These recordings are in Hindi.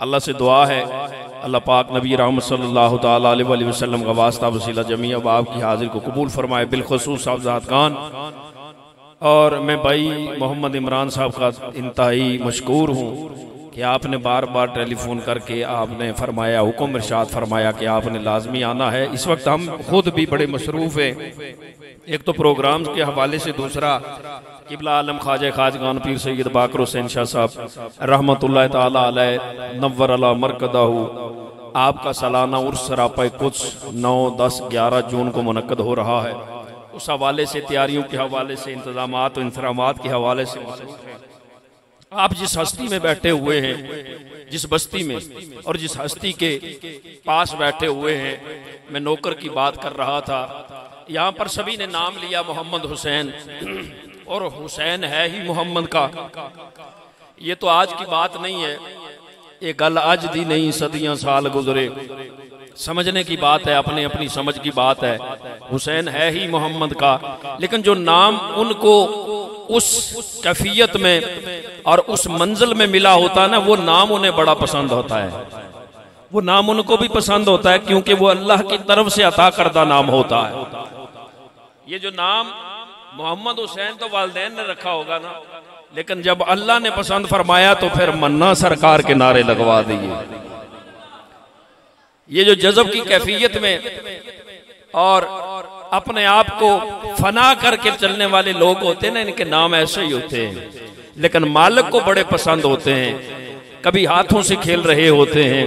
अल्लाह से दुआ है अल्लाह पाक नबी रहमत सल्लल्लाहु ताला अलैहि वसल्लम का वास्ता वसीला जमी अब आपकी हाजिर को कबूल फरमाए, बिलखुसूस साहबजाद खान। और मैं भाई मोहम्मद इमरान साहब का इंतहाई मशकूर हूँ कि आपने बार बार टेलीफोन करके आपने फरमाया, हुक्म इरशाद फरमाया कि आपने लाजमी आना है। इस वक्त हम खुद भी बड़े मसरूफ़ हैं, एक तो प्रोग्राम के हवाले से, दूसरा किबला आलम ख्वाजा खाजगान पीर सैयद बाकर हुसैन शाह साहब रहमतुल्लाह ताला अलैह नव्वर अला मरकदाहू, आपका सालाना उर्स सरापा कुछ 9, 10, 11 जून को मुनक्कद हो रहा है। उस हवाले से, तैयारियों के हवाले से, इंतजामात और इंतजामात के हवाले से आप जिस हस्ती में बैठे हुए हैं, जिस बस्ती में और जिस हस्ती के पास बैठे हुए हैं, मैं नौकर की बात कर रहा था। यहाँ पर सभी ने नाम लिया मोहम्मद हुसैन, और हुसैन है ही मोहम्मद का। ये तो आज की बात नहीं है, ये गल अज दी नहीं, सदियां साल गुजरे, समझने की बात है, अपने अपनी समझ की बात है। हुसैन है ही मोहम्मद का, लेकिन जो नाम उनको उस कैफियत में और उस मंजिल में मिला होता है ना, वो नाम उन्हें बड़ा पसंद होता है। वो नाम उनको भी पसंद होता है क्योंकि वो अल्लाह की तरफ से अता करदा नाम होता है। ये जो नाम मोहम्मद हुसैन तो वालिदैन ने रखा होगा ना, लेकिन जब अल्लाह ने पसंद फरमाया तो फिर मन्ना सरकार के नारे लगवा दिए। ये जो जज़ब की कैफियत में और अपने आप को फना करके चलने वाले लोग होते हैं ना, इनके नाम ऐसे ही होते हैं, लेकिन मालिक को बड़े पसंद होते हैं। कभी हाथों से खेल रहे होते हैं,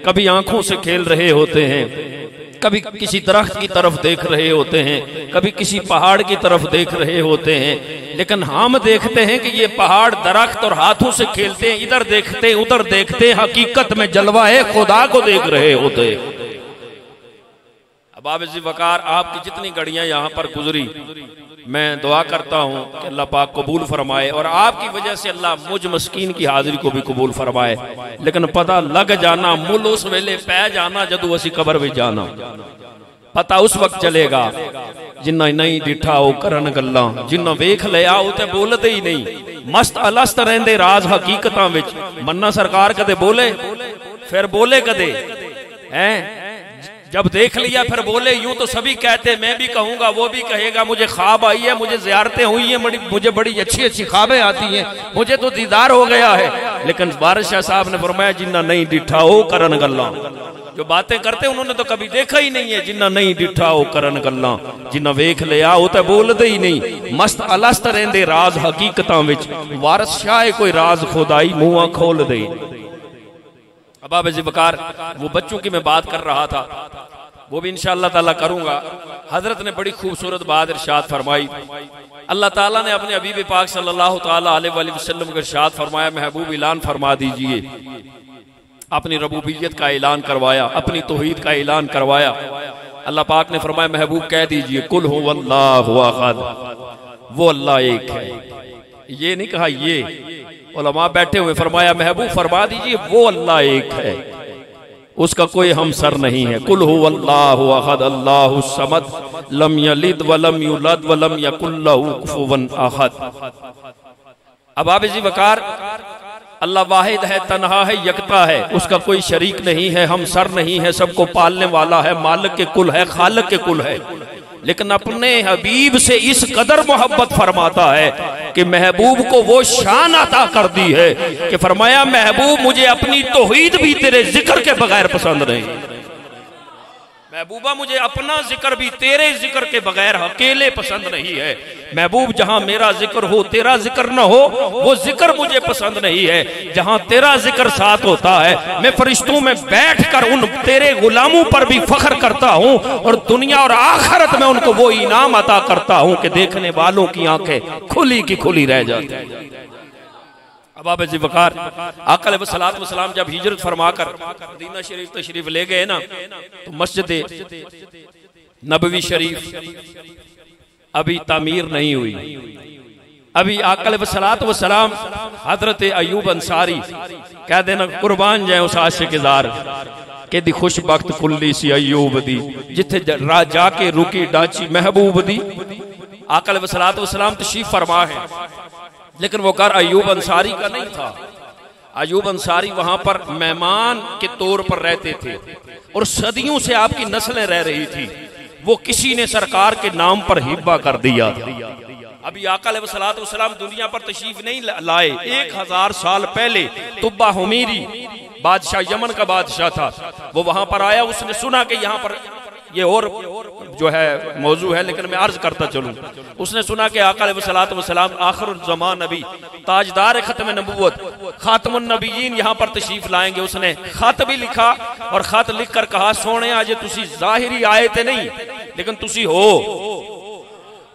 कभी आंखों से खेल रहे होते हैं, कभी किसी दरख्त की तरफ देख रहे होते हैं, कभी किसी पहाड़ की तरफ देख रहे होते हैं, लेकिन हम देखते हैं कि ये पहाड़, दरख्त और हाथों से खेलते हैं, इधर देखते उधर देखते, हकीकत में जलवा है खुदा को देख रहे होते। अब आप इसी वकार आपकी जितनी घड़ियां यहाँ पर गुजरी, मैं दुआ करता हूँ कि अल्लाह पाक कबूल फरमाए, और आपकी वजह से अल्लाह मुझ मस्कीन की हाजिरी को भी कबूल फरमाए। लेकिन पता लग जाना, मुल उस वेले पै जाना जदों असी कबर में जाना, पता उस वक्त चलेगा। जिन्ना नहीं डिठा वो करन गल्लां, जिन्ना वेख लिया वो तो बोलते ही नहीं। मस्त अलस्त रहंदे राज हकीकतां विच। मन्ना सरकार कदे बोले, फिर बोले कदे हैं, जब देख लिया फिर बोले। यूं तो सभी कहते, मैं भी कहूंगा, वो भी कहेगा, मुझे ख्वाब आई है, मुझे ज़ियारतें हुई हैं, मुझे बड़ी अच्छी अच्छी ख्वाबें आती हैं, मुझे तो दीदार हो गया है। लेकिन वारिस शाह साहब ने फरमाया, जिन्ना नहीं डिठा हो करन गल्लां। जो बातें करते उन्होंने तो कभी देखा ही नहीं है। जिन्ना नहीं डिठा हो करन गल्लां, जिन्ना वेख लिया वो तो बोलते ही नहीं। मस्त अलस्त रहंदे राज हकीकतां विच, वारिस शाह कोई राज खुदाई मुंह खोल दे। अब आप वकार वो बच्चों की मैं बात कर रहा था, वो भी इंशाअल्लाह ताला करूंगा। हजरत ने बड़ी खूबसूरत बात इरशाद फरमाई। अल्लाह ताला ने अपने हबीब पाक सल्लल्लाहु ताला अलैहि वसल्लम को इरशाद फरमाया, महबूब ऐलान फरमा दीजिए। अपनी रबूबियत का ऐलान करवाया, अपनी तौहीद का ऐलान करवाया। अल्लाह पाक ने फरमाया, महबूब कह दीजिए, कुल हुवल्लाहु अहद, वो अल्लाह एक है। ये नहीं कहा ये, उलमा बैठे हुए, फरमाया महबूब फरमा दीजिए वो अल्लाह एक है, उसका कोई हमसर नहीं है। कुल हुवल्लाहु अहद अल्लाहु समद लम यलिद वलम यूलद वलम यकुल लहू कुफुवन अहद। अब आप इसी वकार अल्लाह वाहिद है, तन्हा है, यकता है, उसका कोई शरीक नहीं है, हमसर नहीं है, सबको पालने वाला है, मालिक के कुल है, खालिक के कुल है। लेकिन अपने हबीब से इस कदर मोहब्बत फरमाता है कि महबूब को वो शान अता कर दी है कि फरमाया, महबूब मुझे अपनी तौहीद भी तेरे जिक्र के बगैर पसंद नहीं। महबूबा मुझे अपना जिक्र भी तेरे जिक्र के बगैर अकेले पसंद नहीं है। महबूब जहां मेरा जिक्र हो, तेरा जिक्र न हो, वो जिक्र मुझे पसंद नहीं है। जहां तेरा जिक्र साथ होता है, मैं फरिश्तों में बैठकर उन तेरे गुलामों पर भी फख्र करता हूं, और दुनिया और आखिरत में उनको वो इनाम अता करता हूं कि देखने वालों की आंखें खुली की खुली रह जाती है। अब आप वकार आका अलैहिस्सलातु वस्सलाम जब हिजरत फरमाकर मदीना शरीफ तशरीफ ले गए ना, तो मस्जिद नबवी शरीफ अभी तामीर नहीं हुई। अभी आका अलैहिस्सलातु वस्सलाम हजरत अयूब अंसारी कह देना कुर्बान जाए उस आशिक़-ए-ज़ार के दी खुशबख्त कुल्ली सी अयूब दी, जिथे जाके रुकी डाची महबूब दी। आका अलैहिस्सलातु वस्सलाम तशरीफ फरमा है, लेकिन वो कर अयूब अंसारी का नहीं था। अयूब अंसारी वहां पर मेहमान के तौर पर रहते थे और सदियों से आपकी नस्लें रह रही थी। वो किसी ने सरकार के नाम पर हिब्बा कर दिया। अभी आका अलैहिस्सलातु वस्सलाम दुनिया पर तशरीफ नहीं लाए, 1000 साल पहले तुब्बा हुमीरी बादशाह, यमन का बादशाह था, वो वहां पर आया। उसने सुना कि यहाँ पर ये और जो है मौजू है, लेकिन मैं अर्ज करता चलूं। उसने सुना कि आका अलैहिस्सलातु वस्सलाम आखिरुल ज़मान नबी, ताजदार खत्म नबुव्वत, खातमुन नबिय्यीन यहाँ पर तशरीफ लाएंगे। उसने खत भी लिखा और खत लिख कर कहा, सोने आज तुसी जाहिरी आए थे नहीं, लेकिन तुसी हो,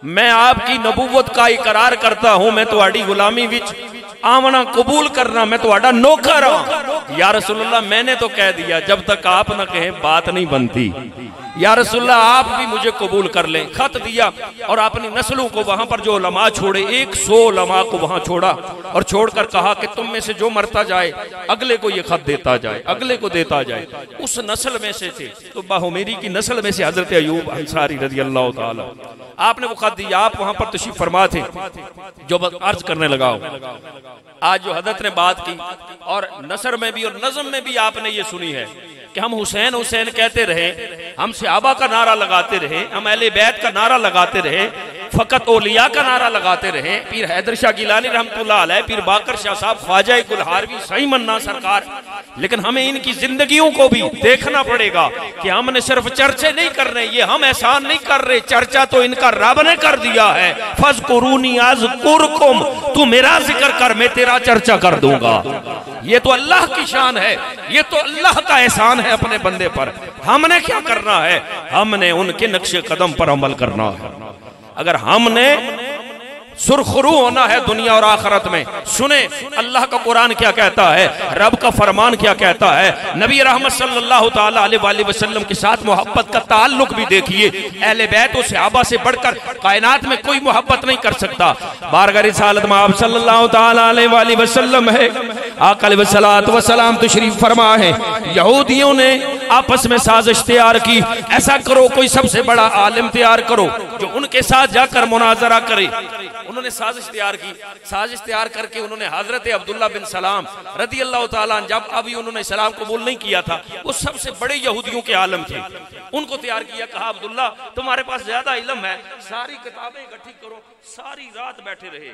मैं आपकी नबुव्वत का इकरार करता हूं, मैं तुम्हारी गुलामी विच आमना कबूल करना, मैं तुम्हारा नौकर हूं। या रसूलुल्लाह मैंने तो कह दिया, जब तक आप ना कहें बात नहीं बनती। या रसूलुल्लाह आप भी मुझे कबूल कर लें। खत दिया और अपनी नस्लों को वहां पर जो उलमा छोड़े, 100 उलमा को वहां छोड़ा और छोड़कर कहा कि तुम में से जो मरता जाए अगले को ये खत देता जाए, अगले को देता जाए। उस नस्ल में से थे तो बाहुमेरी की नस्ल में से हजरत अयूब अंसारी रज़ियल्लाहु ताला, आपने वो खत दिया। आप वहां पर तशरीफ फरमा थे। जो अर्ज करने लगा आज जो हजरत ने बात की, और नसर में भी और नज़म में भी आपने ये सुनी है कि हम हुसैन हुसैन कहते रहे, हम सहाबा का नारा लगाते रहे, हम अहले बैत का नारा लगाते रहे, फकत औलिया का नारा लगाते रहे, पीर हैदर शाह गिलानी रहमतुल्लाह अलैह, पीर बाकर शाह साहब, ख्वाजा गुलहारवी, सही मन्ना सरकार। लेकिन हमें इनकी जिंदगियों को भी देखना पड़ेगा कि हमने सिर्फ चर्चे नहीं कर रहे, ये हम एहसान नहीं कर रहे, चर्चा तो इनका रब ने कर दिया है। फज़कुरूनी अज़कुरकुम, तू मेरा जिक्र कर, मैं तेरा चर्चा कर दूंगा। ये तो अल्लाह की शान है, ये तो अल्लाह का एहसान है अपने बंदे पर। हमने क्या करना है? हमने उनके नक्शे कदम पर अमल करना है। अगर हमने सुरखरू होना है दुनिया और आखिरत में, सुने अल्लाह का कुरान क्या कहता है, रब का फरमान क्या कहता है, नबी रहमत सल्लल्लाहु ताला अलैहि वसल्लम के साथ मोहब्बत का ताल्लुक भी देखिए। अहले बैत और सहाबा से बढ़कर कायनात में कोई मोहब्बत नहीं कर सकता। बारगाह रिसालत में आप सल्लल्लाहु ताला अलैहि वसल्लम है, आका अलैहिस्सलातु वस्सलाम तशरीफ फरमा है। यहूदियों ने आपस में साजिश तैयार की, ऐसा करो कोई सबसे बड़ा आलिम तैयार करो जो उनके साथ जाकर मुनाजरा करे। उन्होंने साजिश तैयार की, साजिश तैयार करके उन्होंने हजरत अब्दुल्ला बिन सलाम रदियल्लाहु ताला, जब अभी उन्होंने सलाम कबूल नहीं किया था, वो सबसे बड़े यहूदियों के आलम थे, उनको तैयार किया। कहा अब्दुल्ला तुम्हारे पास ज्यादा इल्म है, सारी किताबें इकट्ठी करो। सारी रात बैठे रहे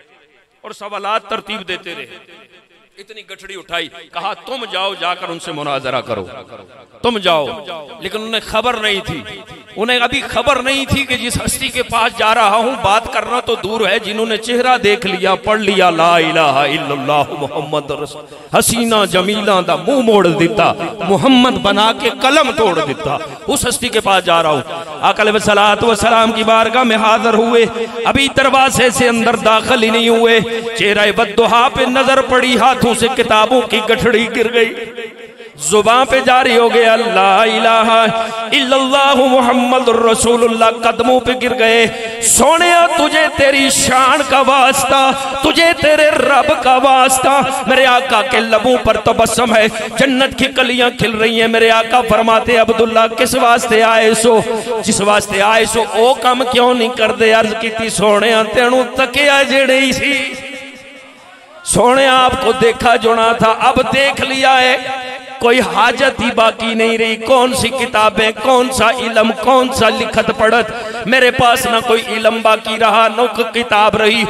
और सवालात तरतीब देते रहे। इतनी गठड़ी उठाई, कहा तुम जाओ जाकर उनसे मुनाजरा करो, तुम जाओ। लेकिन उन्हें खबर नहीं थी, उन्हें अभी खबर नहीं थी कि जिस हस्ती के पास जा रहा हूं बात करना तो दूर है, जिन्होंने चेहरा देख लिया, पढ़ लिया ला इलाहा इल्लल्लाह मुहम्मद रसूल, हसीना जमीला दा मुंह मोड़ दिता, मुहम्मद बना के कलम तोड़ दिता, उस हस्ती के पास जा रहा हूं। आका अलैहिस्सलातु वस्सलाम की बारगाह में हाजिर हुए, अभी दरवाजे से अंदर दाखिल ही नहीं हुए, चेहरा बद्दुहा पे नजर पड़ी, हाथों से किताबों की गठड़ी गिर गई, जुबान पे जारी हो गया ला इलाहा इल्लल्लाह मुहम्मदुर रसूलुल्लाह, कदमों पे गिर गए। सोनिया तुझे तेरी शान का वास्ता, तुझे तेरे रब का वास्ता, मेरे आका के लबों पर तबस्सुम है, जन्नत की कलियां खिल रही हैं। मेरे आका फरमाते अब्दुल्ला किस वास्ते आए सो, जिस वास्ते आए सो ओ कम क्यों नहीं कर दे। अर्ज की सोनिया तेनू तकिया जेड़ी सी, सोने आपको देखा जोना था, अब देख लिया है, कोई हाजत ही बाकी नहीं रही। कौन सी किताबें, कौन सा इल्म, कौन सा लिखत पढ़त, मेरे पास ना कोई इल्म बाकी रहा, न कोई किताब रही।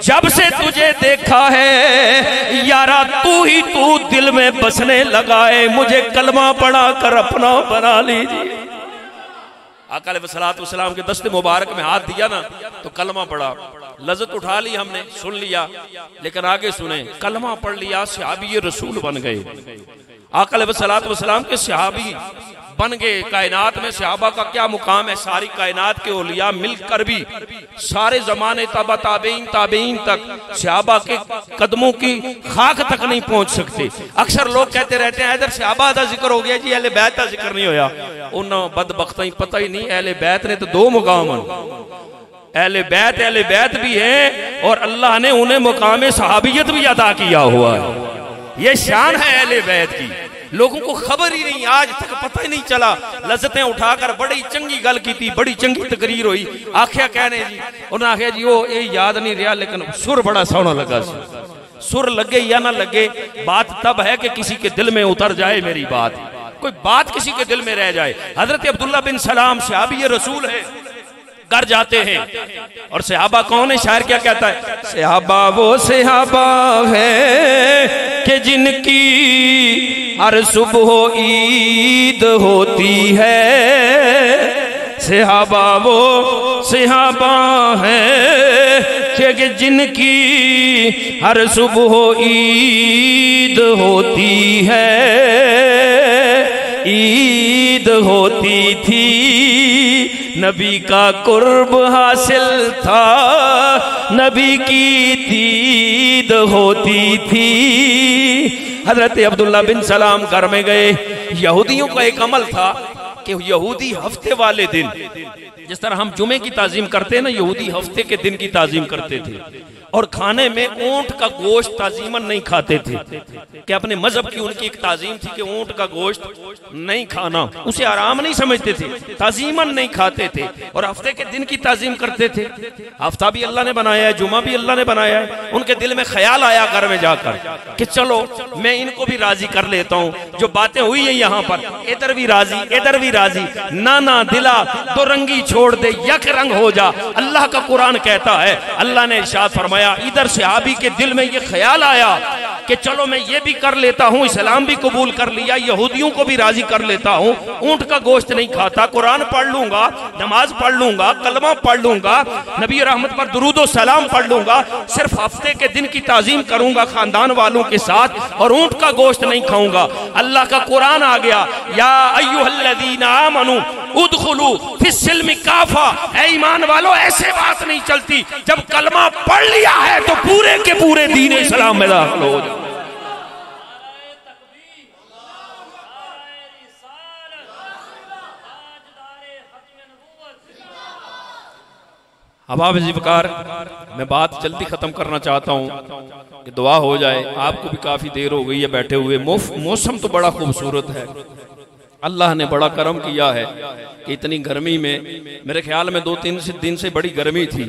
जब से तुझे देखा है यारा, तू ही तू दिल में बसने लगा है, मुझे कलमा पढ़ा कर अपना बना लीजिए। आका अलैहिस्सलातु वस्सलाम के दस्ते मुबारक में हाथ दिया ना तो कलमा पढ़ा, लज़्ज़त उठा ली हमने, सुन लिया, लेकिन आगे सुने, कलमा पढ़ लिया, सहाबी रसूल बन गए। आका अलैहिस्सलातु वस्सलाम के सहाबी बन गए। कायनात में सहाबा का क्या मुकाम है, सारी कायनात के औलिया मिलकर भी सारे जमाने तबा ताबेईन ताबेईन तक सहाबा के कदमों की खाक तक नहीं पहुंच सकते। अक्सर लोग कहते रहते हैं इधर सहाबा का जिक्र हो गया जी, अहले बैत का जिक्र नहीं होया। उन बदबख्ता ही पता ही नहीं, अहले बैत ने तो 2 मुकाम, अहले बैत भी है और अल्लाह ने उन्हें मुकाम सहाबियत भी अता किया हुआ है। ये शान है अहले बैत की, लोगों को खबर ही नहीं, आज तक पता ही नहीं चला। लज्जतें उठाकर बड़ी चंगी गल की थी, बड़ी चंगी तकरीर हुई, आख्या कहने जी, उन्हें आख्या जी वो ये याद नहीं रहा, लेकिन सुर बड़ा सोहना लगा, सुर लगे या ना लगे, बात तब है कि किसी के दिल में उतर जाए मेरी बात, कोई बात किसी के दिल में रह जाए। हजरत अब्दुल्ला बिन सलाम सहाबी रसूल है, घर जाते हैं और सहाबा कौन है? शायर क्या कहता है? सहाबा वो सहाबा है कि जिनकी हर सुबह ईद होती है, सहाबा वो सहाबा है कि जिनकी हर सुबह ईद होती है, ईद होती थी नबी का कुर्ब हासिल था, नबी की दीद होती थी। हजरत अब्दुल्ला बिन सलाम घर में गए। यहूदियों का एक अमल था कि यहूदी हफ्ते वाले दिन, जिस तरह हम जुमे की ताजीम करते हैं ना, यहूदी हफ्ते के दिन की ताजीम करते थे और खाने में ऊंट का गोश्त ताजीमन नहीं खाते थे कि अपने मजहब की उनकी एक ताजीम थी कि ऊंट का गोश्त नहीं खाना, उसे आराम नहीं समझते थे, ताजीमन नहीं खाते थे और हफ्ते के दिन की ताजीम करते थे। हफ्ता भी अल्लाह ने बनाया है, जुमा भी अल्लाह ने बनाया है। उनके दिल में ख्याल आया घर में जाकर कि चलो मैं इनको भी राजी कर लेता हूँ, जो बातें हुई है यहाँ पर, इधर भी राजी इधर भी राजी, नाना दिला दो रंगी छोड़ दे यक रंग हो जा। अल्लाह का कुरान कहता है, अल्लाह ने इरशाद फरमाया, इधर सहाबी के दिल में ये ख्याल आया कि चलो मैं ये भी कर लेता हूँ, इस्लाम भी कबूल कर लिया, यहूदियों को भी राजी कर लेता हूँ, ऊंट का गोश्त नहीं खाता, कुरान पढ़ लूंगा, नमाज पढ़ लूंगा, कलमा पढ़ लूंगा, नबी रहमत पर दुरूद सलाम पढ़ लूंगा, सिर्फ हफ्ते के दिन की ताजीम करूंगा खानदान वालों के साथ और ऊंट का गोश्त नहीं खाऊंगा। अल्लाह का कुरान आ गया, या अय्युहल्लज़ीना आमनू उदखुलू फिस्सिल्मि काफा, ऐ ईमान वालों ऐसे बात नहीं चलती, जब कलमा पढ़ लिया है तो पूरे के पूरे दीन इस्लाम में दाखिल हो जाओ। अब आप इसी प्रकार मैं बात जल्दी खत्म करना चाहता हूँ कि दुआ हो जाए। आपको भी काफी देर हो गई है बैठे हुए। मौसम तो बड़ा खूबसूरत है, अल्लाह ने बड़ा करम किया है कि इतनी गर्मी में, मेरे ख्याल में 2-3 दिन से बड़ी गर्मी थी,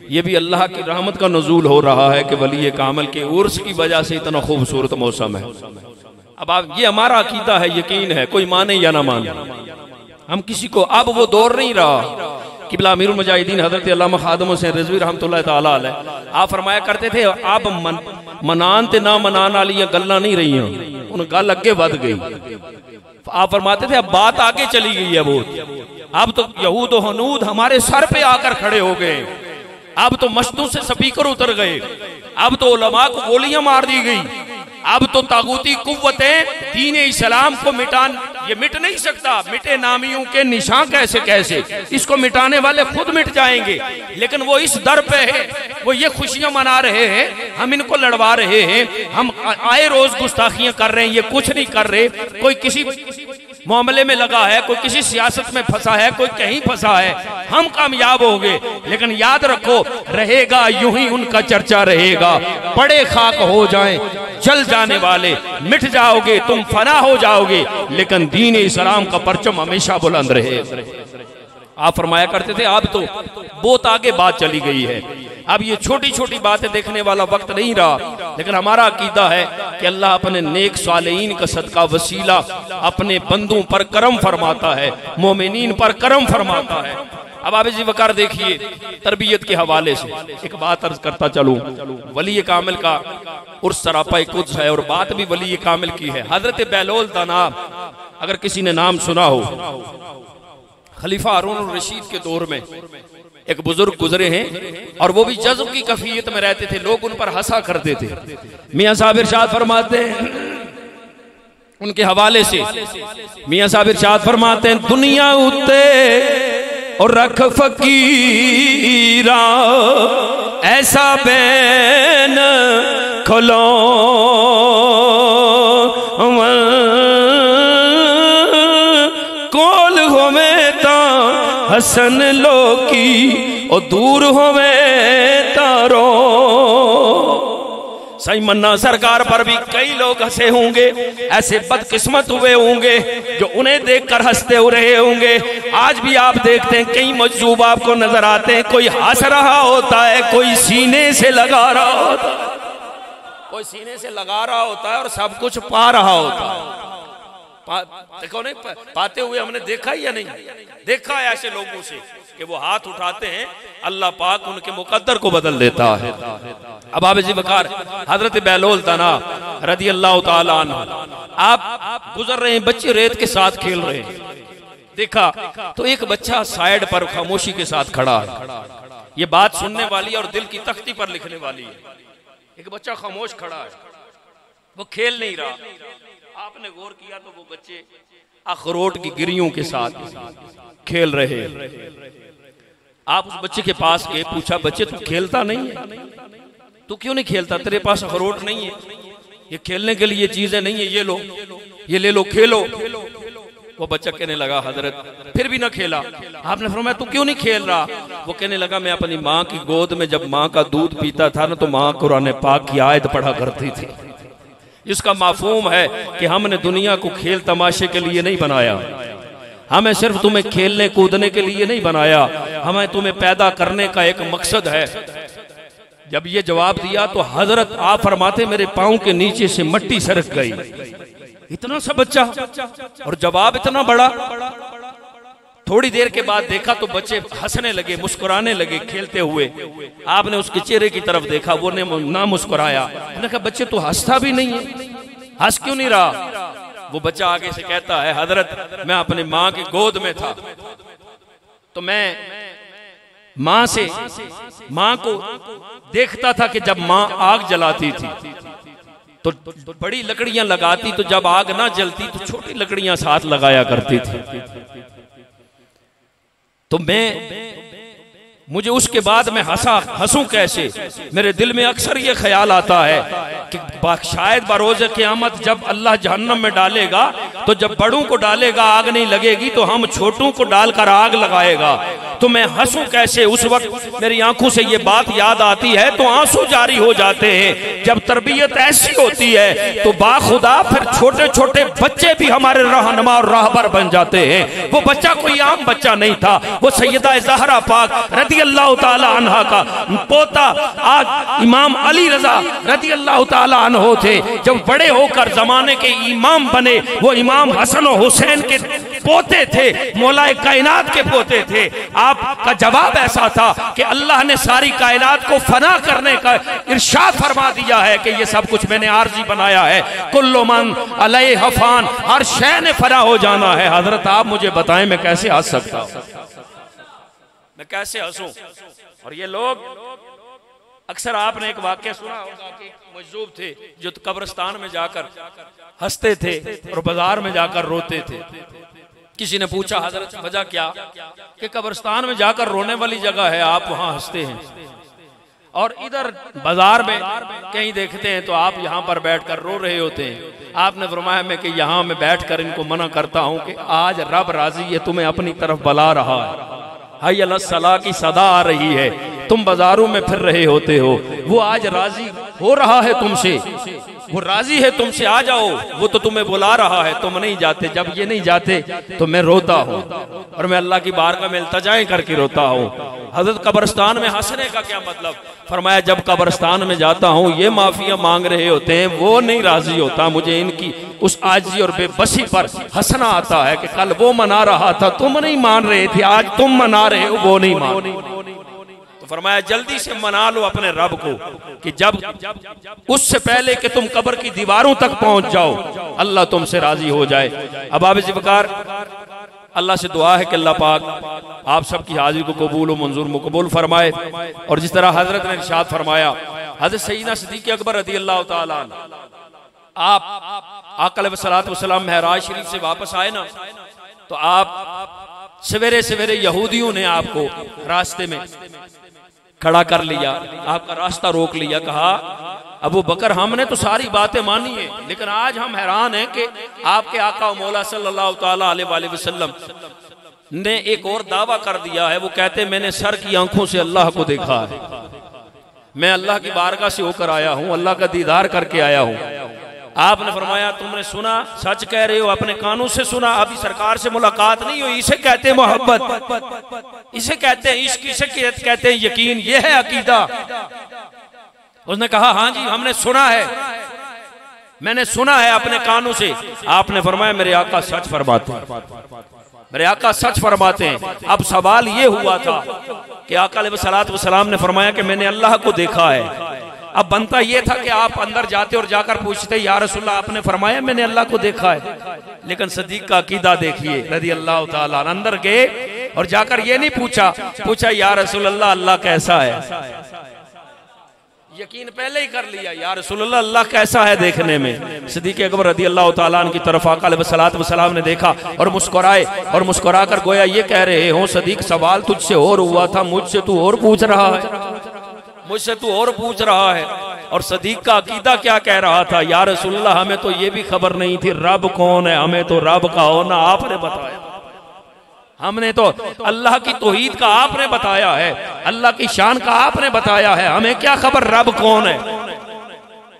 ये भी अल्लाह की रहमत का नुज़ूल हो रहा है कि वली कामिल के उर्स की वजह से इतना खूबसूरत मौसम है। अब आप, ये हमारा अकीदा है, यकीन है, कोई माने या ना माने, हम किसी को, अब वो दौर नहीं रहा। किबला अमीरुल मुजाहिदीन हजरत अल्लामा खादिम हुसैन रिज़वी रहमतुल्लाह तआला अलैह आप फरमाया करते थे, आप मनान ते ना मनान वाली गल्लां नहीं रही, उन गल अगे बढ़ गई। आप फरमाते थे अब बात आगे चली गई है बहुत, अब तो यहूद और हनूद हमारे सर पे आकर खड़े हो गए, अब तो मस्जिदों से स्पीकर उतर गए, अब तो उलमा को गोलियां मार दी गई, अब तो तागूती कुव्वतें दीन इस्लाम को ये मिट नहीं सकता। मिटे नामियों के निशान कैसे कैसे, इसको मिटाने वाले खुद मिट जाएंगे, लेकिन वो इस दर पे है, वो ये खुशियां मना रहे हैं, हम इनको लड़वा रहे हैं, हम आए रोज गुस्ताखियां कर रहे हैं, ये कुछ नहीं कर रहे। कोई किसी मामले में लगा है, कोई किसी सियासत में फंसा है, कोई कहीं फंसा है, हम कामयाब हो गए। लेकिन याद रखो, रहेगा यूं ही उनका चर्चा रहेगा, पड़े खाक हो जाएं जल जाने वाले, मिट जाओगे तुम, फना हो जाओगे, लेकिन दीन इस्लाम का परचम हमेशा बुलंद रहे। आप फरमाया करते थे, अब तो बहुत आगे बात चली गई है, अब ये छोटी छोटी बातें देखने वाला वक्त नहीं रहा। लेकिन हमारा अकीदा है कि अल्लाह अपने नेक सालेहीन का सदका वसीला अपने बंदों पर करम फरमाता है, मोमिनीन पर करम फरमाता है। अब आप इसी वकार देखिए, तरबियत के हवाले से एक बात अर्ज करता चलूं, वली कामिल का उर्स सरापा कुद्स है और बात भी वली कामिल की है। हजरत बैलोल तनाब, अगर किसी ने नाम सुना हो, खलीफा हारून रशीद के दौर में एक बुजुर्ग गुजरे हैं और वो भी जज्ब की कैफियत में रहते थे, लोग उन पर हंसा करते थे। मियां साहब इरशाद फरमाते हैं उनके हवाले से, मियां साहब इरशाद फरमाते हैं, दुनिया उते और रख फकीरा ऐसा बैन खोलो कोल होवे ता हसन लोकी और दूर होवे तारो। सही मन्ना सरकार पर भी कई लोग हंसे होंगे, ऐसे बदकिस्मत हुए होंगे जो उन्हें देखकर हंसते हो रहे होंगे। आज भी आप देखते हैं कई मजजूब आपको नजर आते हैं, कोई हंस रहा होता है, कोई सीने से लगा रहा होता है। कोई सीने से लगा रहा होता है और सब कुछ पा रहा होता है। देखो नहीं पाते हुए हमने देखा ही या नहीं देखा है ऐसे लोगों से कि वो हाथ उठाते हैं, अल्लाह पाक उनके मुकद्दर को बदल देता है। अब आप जी वकार हजरत बैलोल तना रदी अल्लाह तआला अन्हु, आप गुजर रहे हैं, बच्चे रेत के साथ खेल रहे हैं, देखा तो एक बच्चा साइड पर खामोशी के साथ खड़ा है। ये बात सुनने वाली और दिल की तख्ती पर लिखने वाली है। एक बच्चा खामोश खड़ा है, वो खेल नहीं रहा। आपने गौर किया तो वो बच्चे अखरोट की गिरियों के साथ खेल रहे हैं। आप उस बच्चे के पास गए, पूछा बच्चे तू खेलता नहीं है, तू क्यों नहीं खेलता, तेरे पास अखरोट नहीं है, ये खेलने के लिए चीजें नहीं है, ये लो ये ले लो खेलो। वो बच्चा कहने लगा हजरत फिर भी ना खेला। आपने फरमाया तू क्यों नहीं खेल रहा? वो कहने लगा मैं अपनी माँ की गोद में जब माँ का दूध पीता था ना तो माँ कुरान पाक की आयत पढ़ा करती थी। इसका माफूम है कि हमने दुनिया को खेल तमाशे के लिए नहीं बनाया, हमें सिर्फ तुम्हें खेलने कूदने के लिए नहीं बनाया, हमें तुम्हें पैदा करने का एक मकसद है। जब ये जवाब दिया तो हजरत आप फरमाते मेरे पाँव के नीचे से मिट्टी सरक गई। इतना सा बच्चा और जवाब इतना बड़ा। थोड़ी देर के बाद देखा तो बच्चे हंसने लगे, मुस्कुराने लगे खेलते हुए। आपने उसके चेहरे की तरफ देखा, वो ने ना मुस्कुराया। मैंने कहा बच्चे तू हंसता भी नहीं है, हंस क्यों नहीं रहा? वो बच्चा आगे से कहता है हजरत मैं अपनी माँ की गोद में था तो मैं माँ को देखता था कि जब माँ आग जलाती थी तो बड़ी लकड़ियां लगाती, तो जब आग ना जलती तो छोटी लकड़ियां साथ लगाया करती थी। तो मुझे उसके बाद मैं हंसूं कैसे? मेरे दिल में अक्सर ये ख्याल आता है कि शायद बरोज़ क़यामत जब अल्लाह जहन्नम में डालेगा तो जब बड़ों को डालेगा आग नहीं लगेगी तो हम छोटों को डालकर आग लगाएगा, तो मैं हंसूं कैसे? उस वक्त मेरी आंखों से ये बात याद आती है तो आंसू जारी हो जाते हैं। जब तरबियत ऐसी होती है तो बाखुदा फिर छोटे छोटे बच्चे भी हमारे रहनुमा और राहबर बन जाते हैं। वो बच्चा कोई आम बच्चा नहीं था, वो सैयदा ज़हरा पाक रदी अल्लाह ताला अन्हा का पोता आज इमाम अली रजा रदी अल्लाह ताला अन्हो थे। जब बड़े होकर जमाने के इमाम बने वो इमाम हसन और हुसैन के पोते थे, मौलाए कायनात के पोते थे। आपका जवाब ऐसा था कि अल्लाह ने सारी कायनात को फना करने का इरशाद फरमा दिया है कि ये सब कुछ मैंने आरजी बनाया है, कुल्लु मन अलैहा फान, हर शय ने फना हो जाना है। हजरत आप मुझे बताएं मैं कैसे हंस सकता हूं, मैं कैसे हंसूं? और ये लोग अक्सर आपने एक वाक्य सुना होगा कि मजजूब थे जो कब्रिस्तान में जाकर हंसते थे और बाजार में जाकर रोते थे। किसी ने पूछा हजरत वजह क्या? कि कब्रिस्तान में जाकर रोने वाली जगह है, आप वहां हंसते हैं, और इधर बाजार में कहीं देखते हैं तो आप यहाँ पर बैठकर रो रहे होते हैं। आपने फरमाया मैं कि यहाँ मैं बैठकर इनको मना करता हूँ कि आज रब राजी है, तुम्हें अपनी तरफ बुला रहा है, हाय अल्लाह सलाह की सदा आ रही है, तुम बाजारों में फिर रहे होते हो, वो आज राजी हो रहा है तुमसे, वो राजी है तुमसे, आ जाओ, वो तो तुम्हें बुला रहा है, तुम नहीं जाते। जब ये नहीं जाते तो मैं रोता हूँ और मैं अल्लाह की बारगाह में इल्तिजाएं करके रोता हूँ। हजरत कब्रिस्तान में हंसने का क्या मतलब? फरमाया जब कब्रिस्तान में जाता हूँ ये माफिया मांग रहे होते हैं, वो नहीं राजी होता, मुझे इनकी उस आजी और बेबसी पर हंसना आता है कि कल वो मना रहा था, तुम नहीं मान रहे थे, आज तुम मना रहे हो, वो नहीं मान। फरमाया जल्दी से मना लो अपने रब को कि जब उससे पहले कि तुम कब्र की दीवारों तक पहुंच जाओ अल्लाह तुमसे राजी हो जाए। अब आप ज़िक्र अल्लाह से दुआ है कि अल्लाह पाक आप सबकी हाजिरी को कबूल व मंजूर मुकबूल फरमाए। और जिस तरह हजरत ने इरशाद फरमाया, हजरत सैयदना सिद्दीक़ अकबर रज़ी अल्लाह ताला आप आका अलैहिस्सलातु वस्सलाम महराज शरीफ से वापस आए ना, तो आप सवेरे सवेरे यहूदियों ने आपको रास्ते में खड़ा कर लिया, आपका रास्ता रोक लिया, कहा अबू बकर हमने तो सारी बातें मानी है, लेकिन आज हम हैरान हैं कि आपके आका मौला सल्लल्लाहु ताला अलैहि वसल्लम ने एक और दावा कर दिया है। वो कहते मैंने सर की आंखों से अल्लाह को देखा है, मैं अल्लाह की बारगाह से होकर आया हूँ, अल्लाह का दीदार करके आया हूँ। आपने फरमाया तुमने सुना, सच कह रहे हो, अपने कानों से सुना, अभी सरकार से मुलाकात नहीं हुई। इसे कहते हैं मोहब्बत, इसे कहते हैं इश्क, इसे कहते हैं यकीन, ये है अकीदा। उसने कहा हाँ जी हमने सुना है, मैंने सुना है अपने कानों से। आपने फरमाया मेरे आका सच फरमाते हैं, मेरे आका सच फरमाते हैं। अब सवाल ये हुआ था कि आका अलैहिस्सलातु वस्सलाम ने फरमाया कि मैंने अल्लाह को देखा है। अब बनता ये था कि आप अंदर जाते और जाकर पूछते या रसूलल्लाह आपने फरमाया मैंने अल्लाह को देखा है। लेकिन सदीक का अकीदा देखिए रज़ी अल्लाह ताला, अंदर गए और जाकर ये नहीं पूछा या रसूलल्लाह अल्लाह कैसा है, यकीन पहले ही कर लिया या रसूलल्लाह अल्लाह कैसा है देखने में। सिद्दीक़ अकबर रज़ी अल्लाह ताला अन्हु की तरफ आका अलैहिस्सलातु वस्सलाम ने देखा और मुस्कुराए और मुस्कुराकर गोया ये कह रहे हो सदीक सवाल तुझसे और हुआ था, मुझसे तू और पूछ रहा है, मुझसे तू और पूछ रहा है। और सदीक का अकीदा क्या कह रहा था, या रसूलल्लाह हमें तो ये भी खबर नहीं थी रब कौन है, हमें तो रब का होना आपने बताया, हमने तो अल्लाह की तौहीद का आपने बताया है, अल्लाह की शान का आपने बताया है, हमें क्या खबर रब कौन है।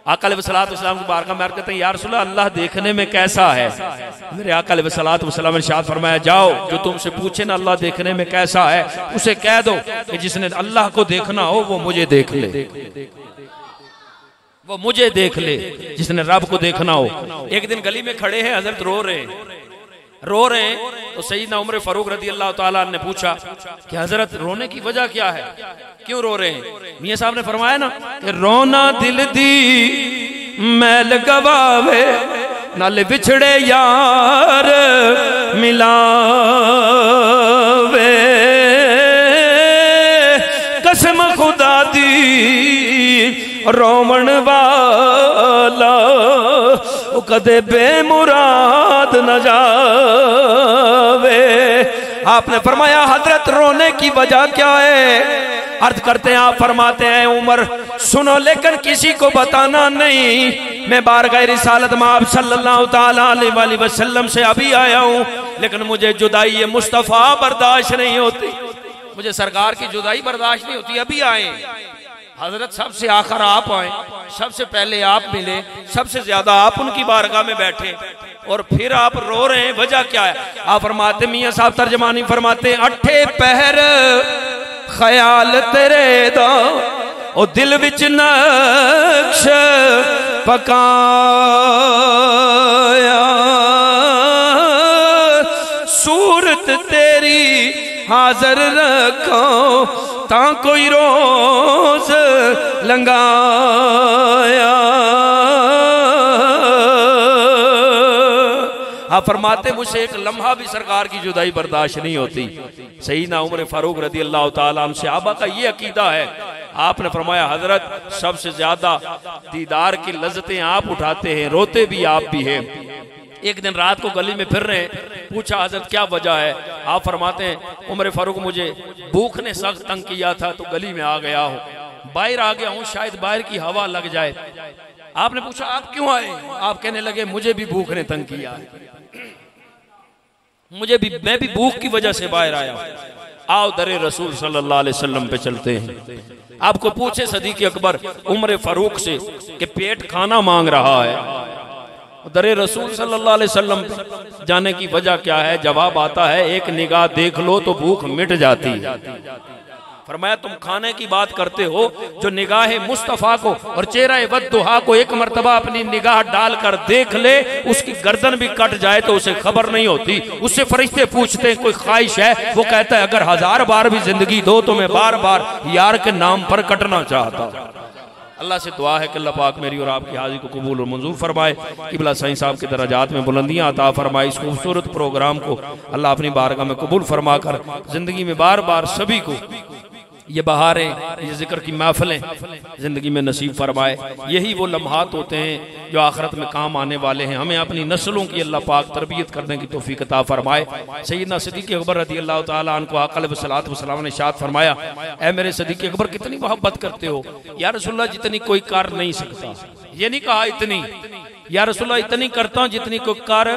आका अलैहिस्सलातु वस्सलाम की बारगाह में अर्ज़ करते हैं या रसूलल्लाह अल्लाह देखने में कैसा है। मेरे आका अलैहिस्सलातु वस्सलाम ने इरशाद फरमाया जाओ जो तुमसे पूछे ना अल्लाह देखने में कैसा है उसे कह दो कि जिसने अल्लाह को देखना हो वो मुझे देख ले, वो मुझे देख ले, जिसने रब को देखना हो। एक दिन गली में खड़े हैं, हजरत रो रहे हैं तो सैयदना उमर फारूक रज़ी अल्लाह ताला ने पूछा कि हजरत रोने की वजह क्या है, क्यों रो रहे हैं। मियां साहब ने फरमाया ना कि रोना दिल दी मैल गवावे नाले बिछड़े यार मिलावे, कसम खुदा दी रोमन वाला कदे बेमुराद न जावे। आपने फरमाया हजरत रोने की वजह क्या है। अर्ज करते हैं आप फरमाते हैं उमर सुनो लेकिन किसी को बताना नहीं, मैं बारगाह रिसालत में आप सल्लल्लाहु ताला अलैहि वसल्लम से अभी आया हूँ लेकिन मुझे जुदाई मुस्तफ़ा बर्दाश्त नहीं होती, मुझे सरकार की जुदाई बर्दाश्त नहीं होती। अभी आए हजरत सबसे आखिर आप आए, सबसे पहले आप मिले, सबसे ज्यादा आप उनकी बारगाह में बैठे और फिर आप रो रहे हैं, वजह क्या है। आप फरमाते मियां साहब तर्जमानी फरमाते अठे पहर ख्याल तेरे दा ओ दिल विच नक्श पकाया, सूरत तेरी हाजर रखो ता कोई रोज लंगाया। आप फरमाते मुझसे एक लम्हा भी सरकार की जुदाई बर्दाश्त नहीं होती। सैयदना उमर फारूक रज़ी अल्लाह ताला अन्हु सहाबा का ये अकीदा है। आपने फरमाया हजरत सबसे ज्यादा दीदार की लज्जतें आप उठाते हैं, रोते भी आप भी हैं। एक दिन रात को गली में फिर रहे, पूछा हजरत क्या वजह है। आप फरमाते हैं उमर फारूक मुझे भूख ने सख्त तंग किया था तो गली में आ गया हूँ, बाहर आ गया हूँ, शायद बाहर की हवा लग जाए। आपने पूछा आप क्यों आए। आप कहने लगे मुझे भी भूख ने तंग किया है, मैं भी भूख की वजह से बाहर आया हूँ। आओ दरे रसूल सल्लल्लाहु अलैहि वसल्लम पे चलते हैं। आपको पूछे सदीक़ अकबर उमर फारूक से कि पेट खाना मांग रहा है, दरे रसूल सल्लल्लाहु अलैहि वसल्लम जाने की वजह क्या है। जवाब आता है एक निगाह देख लो तो भूख मिट जाती है। फरमाया तुम खाने की बात करते हो, जो निगाह मुस्तफ़ा को और चेहरा वद्दुहा को एक मर्तबा अपनी निगाह डालकर देख ले, उसकी गर्दन भी कट जाए तो उसे खबर नहीं होती। उससे फरिश्ते पूछते हैं कोई ख्वाहिश है, वो कहता है अगर 1000 बार भी जिंदगी दो तो मैं बार बार यार के नाम पर कटना चाहता। अल्लाह से दुआ है कि अल्लाह पाक मेरी और आपकी हाजिरी को कबूल और मंजूर फरमाए, किबला साईं साहब के दराजात में बुलंदियां अता फरमाए। इस खूबसूरत प्रोग्राम को अल्लाह अपनी बारगाह में कबूल फरमा कर जिंदगी में बार बार सभी को ये बहारें, ये जिक्र की महफिलें जिंदगी में नसीब फरमाए। यही वो लम्हात होते हैं जो आखिरत में काम आने वाले हैं। हमें अपनी नस्लों की अल्लाह पाक तरबियत करने की तौफीक अता फरमाए। सैयदना सिद्दीक़ अकबर रज़ी अल्लाह ताला अन्हु को आका अलैहिस्सलातु वस्सलाम ने इरशाद फरमाया, ऐ मेरे सिद्दीक़ अकबर कितनी मोहब्बत करते हो या रसूलल्लाह, जितनी कोई कर नहीं सकता। ये नहीं कहा इतनी, या रसूलल्लाह इतनी करता हूँ जितनी कोई कर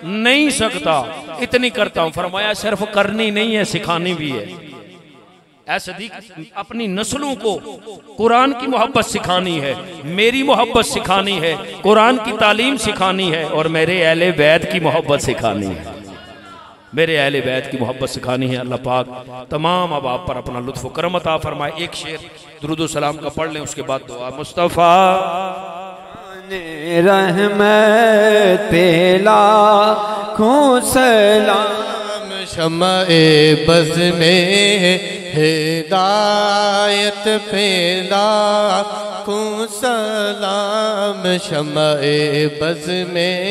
नहीं सकता, इतनी करता हूँ। फरमाया सिर्फ करनी नहीं है, सिखानी भी है। सदीक अपनी नस्लों को कुरान की मोहब्बत सिखानी है, मेरी मोहब्बत सिखानी है, कुरान की तालीम सिखानी है और मेरे अहले बैत की मोहब्बत सिखानी है, मेरे अहले बैत की मोहब्बत सिखानी है। अल्लाह पाक तमाम अब आप पर अपना लुत्फ़ करम अता फरमाए। एक शेर दुरूद सलाम का पढ़ लें, उसके बाद दुआ। मुस्तफ़ा रहमत पेला खूं सलाम, शम्मा-ए बज़ में हिदायत पेला खूं सलाम, शम्मा-ए बज़ में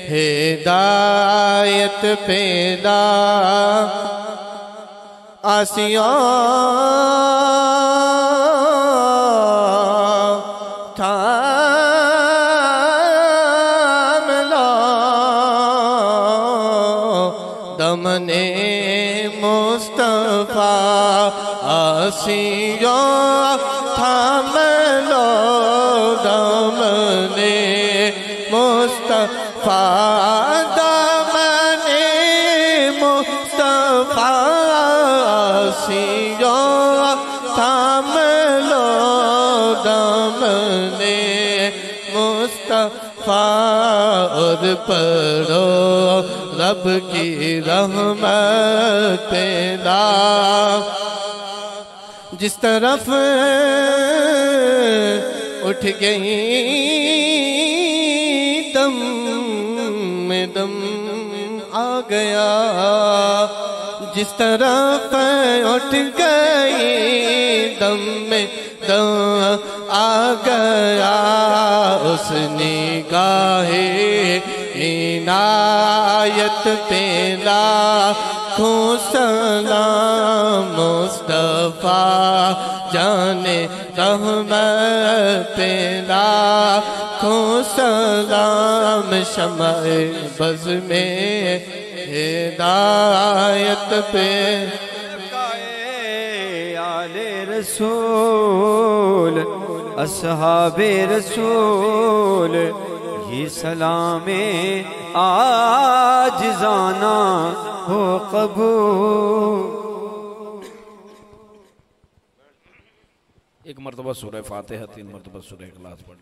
हिदायत पेला। आसिया थाम लो दमने मुस्तफ़ा, आसिया थाम लो दमने मुस्तफ़ा, दमने मुस्तफ़ा, आसिया थाम लो दमने मुस्तफ़ा, और पढ़ो रब की रहमत पेला। जिस तरफ उठ गई दम में दम आ गया, जिस तरफ उठ गई दम में दम आ गया, उस निगाहे इनायत पेला खूं सलाम, मुस्तफ़ा जाने रहमत पेला खूं सलाम, शम्मा-ए बज़ में हिदायत पे। आले रसूल असहाबे रसूल, ये सलामे आजिज़ाना हो कबूल। एक मरतबा सूरह फातिहा, 3 मरतबा सूरह इखलास पढ़।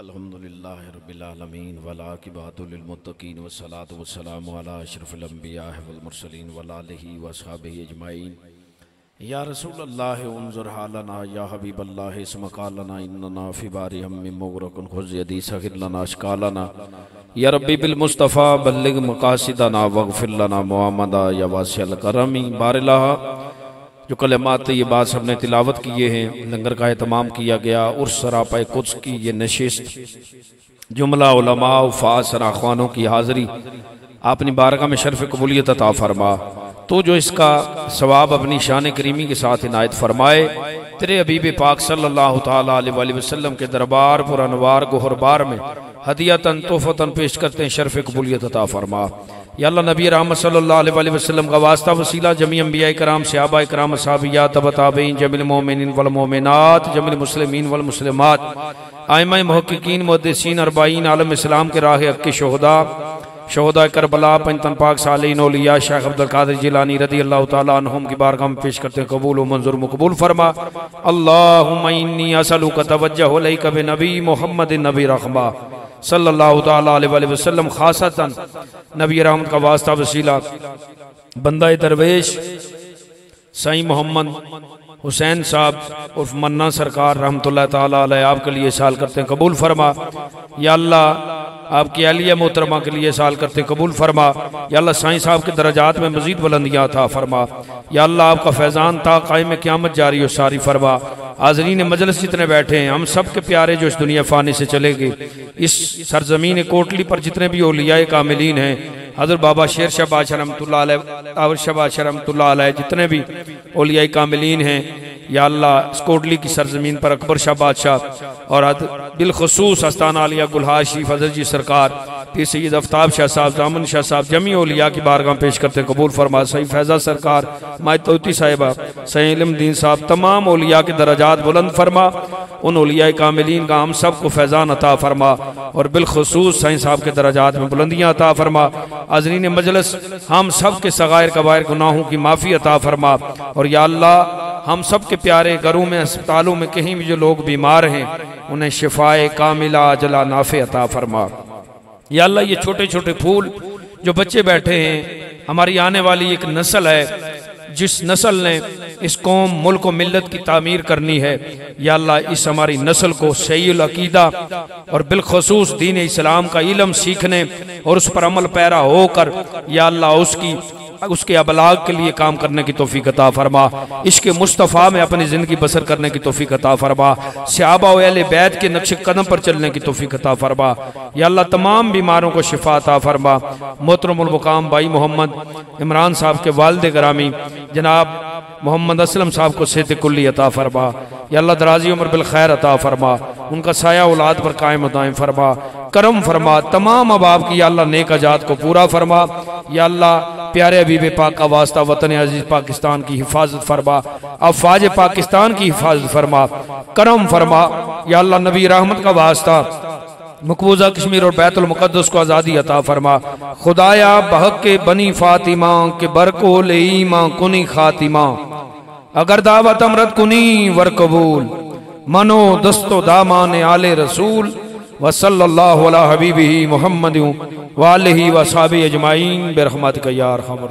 अल्हम्दुलिल्लाहि रब्बिल आलमीन वल आक़िबतु लिल मुत्तक़ीन वस्सलातु वस्सलामु अला अशरफिल अंबिया वल मुरसलीन वल आलिहि व अस्हाबिहि अजमाइन। या रसूलल्लाह उन्ज़ुर हालना, या हबीबल्लाह इस्मक़ालना, इन्नना फ़ी बारिहिम मिन मुग़रक़िन खुज़ यदी सग़िर लना अशक़ालना, या रब्बी बिल मुस्तफ़ा बल्लिग़ मक़ासिदना वग़फ़िर लना मुहम्मदा या वासिअल करमी। बारिल्लाह जो कलमात ये बात सबने तिलावत किए हैं, लंगर का एहतमाम किया गया, उर्स सरापाए कुद्स की ये नशिस्त, जुमला उलमा उफ़ास सराख़वानों की हाज़री अपनी बारगाह में शर्फ़ कबूलियत अता फरमा। तो जो इसका सवाब अपनी शान करीमी के साथ इनायत फरमाए, तेरे हबीब पाक सल्लल्लाहु ताला अलैहि वसल्लम के दरबार पर अनवार गोहरबार में हदियतन तोहफ़तन पेश करते हैं, शर्फ़ कबूलियत अता फरमा। या अल्लाह नबी रहमत सल्लल्लाहु अलैहि वसल्लम का वास्ता वसीला जमी अंबिया कराम सहाबा कराम असहाबिया तबा ताबईन जमील मोमिनीन वल मोमिनात जमील मुस्लिमीन वल मुस्लिमात आइमा मुहक्किकीन मुहद्दिसीन अरबाईन आलम इस्लाम के राह हक़ के शुहदा शोहदा करबला पंजतन पाक सालीन औलिया शेख अब्दुल कादिर जिलानी रज़ी अल्लाह तआला अन्हुम की बारगाह में पेश करते हैं, कबूल व मंजूर मकबूल फरमा। अल्लाहुम्मा इन्नी असअलुका तवज्जुह इलैका बिनबी मुहम्मद नबी रहमा सल्लल्लाहु तआला अलैहि वसल्लम, खासतन नबी रहमत का वास्ता वसीला बंदा दरवेश साईं मोहम्मद हुसैन साहब उर्फ मन्ना सरकार रहमतुल्लाह ताला अलैह आपके लिए साल करते हैं, कबूल फरमा। या अल्लाह आपकी आलिया मोहतरमा के लिए साल करते कबूल फरमा। या अल्लाह साईं साहब के दरजात में मजीद बुलंदियाँ था फरमा। या अल्लाह आपका फैज़ान था कायम क़यामत जारी हो सारी फरमा। हाज़रीन मजलिस जितने बैठे हैं, हम सब के प्यारे जो इस दुनिया फ़ानी से चले गए, इस सरजमीन कोटली पर जितने भी औलियाए कामिलीन हैं, हज़रत बाबा शेर शाह बादशाह रहमतुल्लाह अलैह, आवर शाह बादशाह रहमतुल्लाह अलैह, जितने भी औलियाए कामिलीन हैं, या अल्लाह इस कोटली की सरजमीन पर अकबर शाह बादशाह और बिलखसूस आस्ताना आलिया गुलहार शरीफ हज़रत जी सरकार पीर सैयद आफ्ताब शाह साहब, दामन शाह साहब, जमी औलिया की बारगाह पेश करते कबूल फरमा। सही फैज़ा सरकार, मायतौती साहिबा, सही इल्मुद्दीन साहब, तमाम औलिया के दर्जात बुलंद फरमा। उन औलिया कामिलीन का हम सब को फैज़ान अता फरमा और बिलखुसूस साईं साहब के दर्जात में बुलंदियाँ अता फरमा। हाज़रीन मजलिस, हम सब के सगायर कबायर गुनाहों की माफ़ी अता फरमा। और या अल्लाह, हम सब के प्यारे घरों में, अस्पतालों में, कहीं भी जो लोग बीमार हैं, उन्हें शिफाए कामिला अजला नाफे अता फरमा। या अल्लाह, ये छोटे छोटे फूल जो बच्चे बैठे हैं, हमारी आने वाली एक नस्ल है, जिस नस्ल ने इस कौम, मुल्क और मिल्लत की तामीर करनी है। या अल्लाह, इस हमारी नस्ल को सही अकीदा और बिलखसूस दीन इस्लाम का इल्म सीखने और उस पर अमल पैरा होकर या अल्लाह उसके अबलाग के लिए काम करने की तौफीक अता फरमा। इश्क़ मुस्तफ़ा में अपनी ज़िंदगी बसर करने की तौफीक अता फरमा। सहाबा व अहले बैत के नक्श कदम पर चलने की तौफीक अता फरमा। या अल्लाह, तमाम बीमारों को शिफा अता फरमा। मोहतरमुल मुकाम भाई मोहम्मद इमरान साहब के वालिद गिरामी जनाब मोहम्मद असलम साहब को सेहत कुल्ली अता फरमा। या अल्लाह, दराजी उम्र बिल खैर अता फरमा। उनका साया औलाद पर कायम दायम फरमा, करम फरमा। तमाम अबाब की या अल्लाह नेक अजात को पूरा फरमा। या अल्लाह, प्यारे हबीब पाक का वास्ता वतन अजीज पाकिस्तान की हिफाजत फरमा, अफवाज पाकिस्तान की हिफाजत फरमा, करम फरमा। या अल्लाह, नबी रहमत का वास्ता मकबूजा कश्मीर और बैतुल मुक़द्दस को आज़ादी अता फरमा। खुदाया बहक के बनी फातिमा के बरको ले ईमा कुनी खातिमा, अगर दावत अमरत कुनी वर कबूल, मनो दस्तो दामाने आले रसूल, व सल्लल्लाहु अला हबीबिही मुहम्मद व आलिही व सहाबी अजमाइन बिरहमतिक या अरहम।